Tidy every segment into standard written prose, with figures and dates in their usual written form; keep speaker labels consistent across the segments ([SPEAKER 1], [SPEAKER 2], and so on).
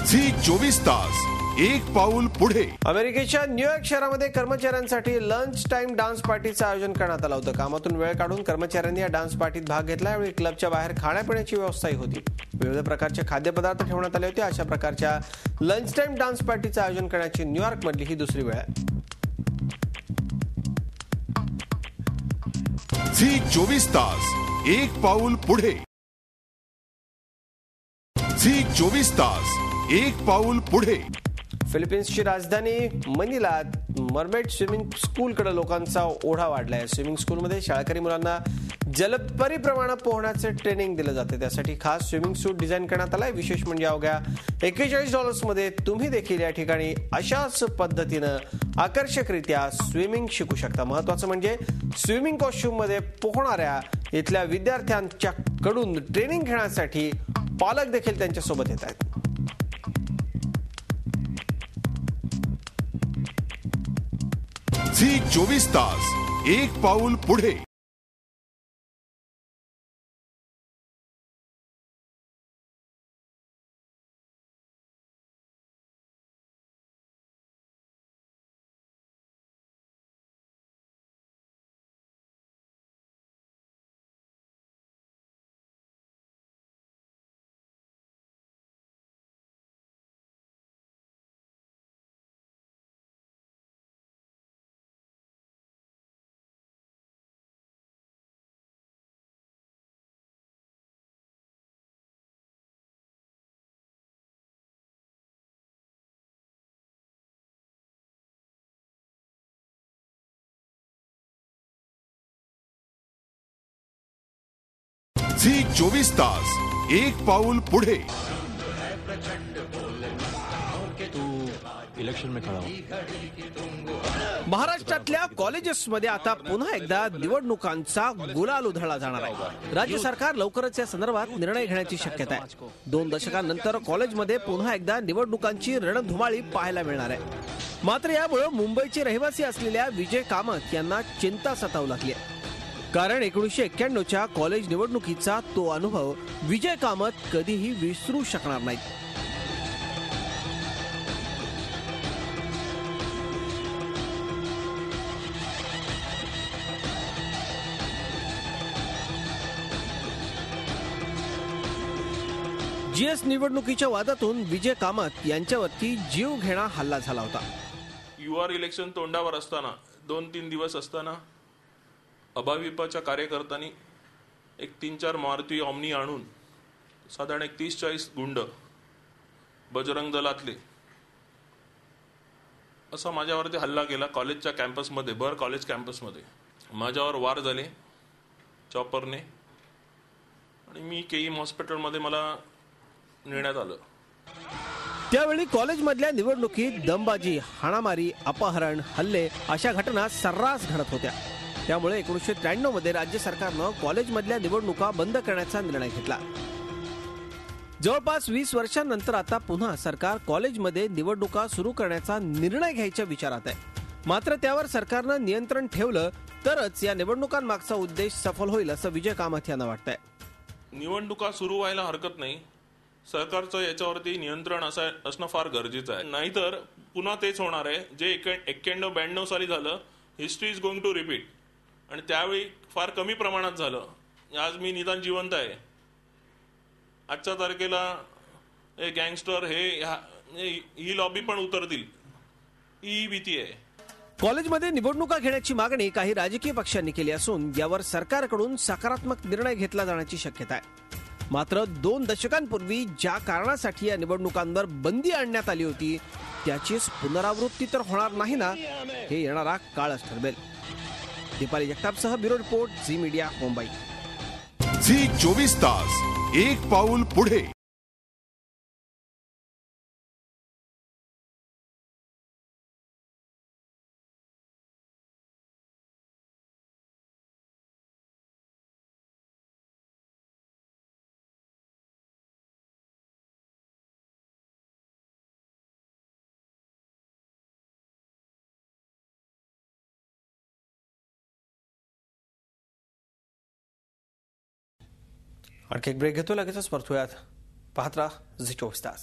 [SPEAKER 1] Zee 24 तास एक पाऊल पुढे.
[SPEAKER 2] अमेरिकेच्या न्यूयॉर्क शहरामध्ये कर्मचाऱ्यांसाठी लंच टाइम डान्स पार्टीचं आयोजन करण्यात आलं होतं. कामातून वेळ काढून कर्मचाऱ्यांनी या डान्स पार्टीत भाग घेतला. यावेळी क्लबच्या बाहेर खाण्यापिण्याची व्यवस्थाही होती. विविध प्रकारचे खाद्यपदार्थ ठेवण्यात आले होते. अशा प्रकारच्या लंच टाइम डान्स पार्टीचं आयोजन करण्याची न्यूयॉर्कमधली ही दुसरी वेळ आहे.
[SPEAKER 1] झी 24 तास एक पाऊल पुढे. झी 24 तास एक पाऊल पुढे.
[SPEAKER 2] फिलिपिन्सची राजधानी मनिलात मर्मेड स्विमिंग स्कूलकडे लोकांचा ओढा वाढलाय. स्विमिंग स्कूलमध्ये शाळकरी मुलांना जलपरीप्रमाणे पोहण्याचे ट्रेनिंग दिलं जाते. त्यासाठी खास स्विमिंग सूट डिझाईन करण्यात आलाय. विशेष म्हणजे अवघ्या $41 मध्ये तुम्ही देखील या ठिकाणी अशाच पद्धतीनं आकर्षकरित्या स्विमिंग शिकू शकता. महत्वाचं म्हणजे स्विमिंग कॉस्ट्युम मध्ये पोहणाऱ्या इथल्या विद्यार्थ्यांच्या कडून ट्रेनिंग घेण्यासाठी पालक देखील त्यांच्यासोबत येत आहेत.
[SPEAKER 1] झी 24 तास एक पाऊल पुढे. झी 24 तास एक पाऊल पुढे.
[SPEAKER 3] इलेक्शन में खड़ा हो.
[SPEAKER 2] महाराष्ट्रातल्या कॉलेजेसमध्ये आता पुन्हा एकदा निवडणुकांचा गुलाल उधळला जाणार आहे. राज्य सरकार लवकरच या संदर्भात निर्णय घेण्याची शक्यता आहे. 2 दशकांनंतर कॉलेजमध्ये पुन्हा एकदा निवडणुकांची रणधुमाळी पाहायला मिळणार आहे. मात्र यामुळे मुंबईचे रहिवासी असलेल्या विजय कामत यांना चिंता सतावू लागली आहे. कारण 1991च्या कॉलेज निवडणुकीचा तो अनुभव विजय कामत कधीही विसरू शकणार नाहीत. जीएस निवडणुकीच्या वादातून विजय कामत यांच्यावरती जीवघेणा हल्ला झाला होता.
[SPEAKER 4] युआर इलेक्शन तोंडावर असताना 2-3 दिवस असताना अभाविपच्या कार्यकर्त्यांनी एक 3-4 मारुती ऑमनी आणून साधारण 30-40 गुंड बजरंग दलातले असा माझ्यावरती हल्ला केला. कॉलेजच्या कॅम्पसमध्ये, बर कॉलेज कॅम्पसमध्ये माझ्यावर वार झाले चॉपरने आणि मी केईएम हॉस्पिटलमध्ये मला नेण्यात आलं.
[SPEAKER 2] त्यावेळी कॉलेजमधल्या निवडणुकीत दमबाजी, हाणामारी, अपहरण, हल्ले अशा घटना सर्रास घडत होत्या. त्यामुळे 1993 मध्ये राज्य सरकारनं कॉलेजमधल्या निवडणुका बंद करण्याचा निर्णय घेतला. जवळपास 20 वर्षांनंतर आता पुन्हा सरकार कॉलेजमध्ये निवडणुका सुरू करण्याचा निर्णय घ्यायच्या विचारात आहे. मात्र त्यावर सरकारनं नियंत्रण ठेवलं तरच या निवडणुकांमागचा उद्देश सफल होईल असं विजय कामत यांना वाटतंय.
[SPEAKER 4] निवडणुका सुरू व्हायला हरकत नाही. सरकारचं याच्यावरती नियंत्रण असणं फार गरजेचं आहे. नाहीतर पुन्हा तेच होणार आहे जे 91-92 साली झालं. History is going to repeat. आणि त्यावेळी फार कमी प्रमाणात झालं. आज मी निदान जिवंत आहे. आजच्या तारखेला हे गँगस्टर ही लॉबी पण उतरतील ही भीती आहे.
[SPEAKER 2] कॉलेजमध्ये निवडणुका घेण्याची मागणी काही राजकीय पक्षांनी केली असून यावर सरकारकडून सकारात्मक निर्णय घेतला जाण्याची शक्यता आहे. मात्र 2 दशकांपूर्वी ज्या कारणासाठी या निवडणुकांवर बंदी आणण्यात आली होती त्याचीच पुनरावृत्ती तर होणार नाही ना, हे येणारा काळच ठरवेल. दीपाली जगतापसह bureau report, Zee media, Mumbai.
[SPEAKER 1] Zee 24 तास एक पाऊल पुढे.
[SPEAKER 2] आणखी एक ब्रेक घेतो, लगेचच परतूयात. पाहत राहा झी 24 तास.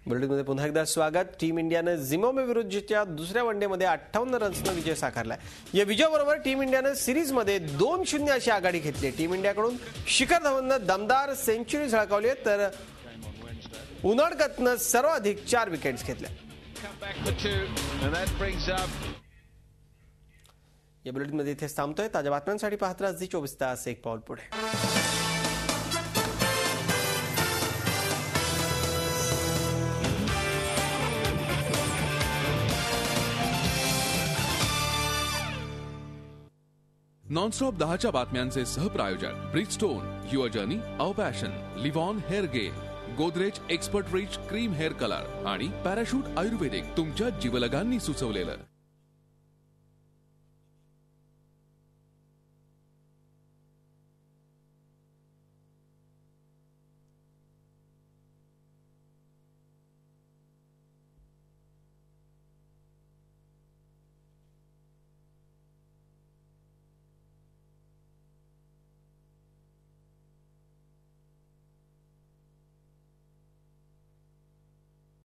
[SPEAKER 2] बुलेटिनमध्ये पुन्हा एकदा स्वागत. टीम इंडियानं झिम्बाब्वे विरुद्धच्या दुसऱ्या वनडेमध्ये 58 रन्सनं विजय साकारलाय. या विजयाबरोबर टीम इंडियानं सिरीजमध्ये 2-0 अशी आघाडी घेतली. टीम इंडियाकडून शिखर धवननं दमदार सेंचुरी झळकावली आहे, तर उनाडकतनं सर्वाधिक 4 विकेट्स घेतल्या. या बुलेटिनमध्ये इथेच थांबतोय. ताज्या बातम्यांसाठी पाहत राहा झी 24 तास, एक पाऊल पुढे.
[SPEAKER 3] नॉनस्टॉप 10च्या बातम्यांचे सहप्रायोजक Bridgestone, your journey our passion, Livon hair gel, Godrej expert rich cream hair colour आणि पॅराशूट आयुर्वेदिक, तुमच्या जीवलगांनी सुचवलेलं.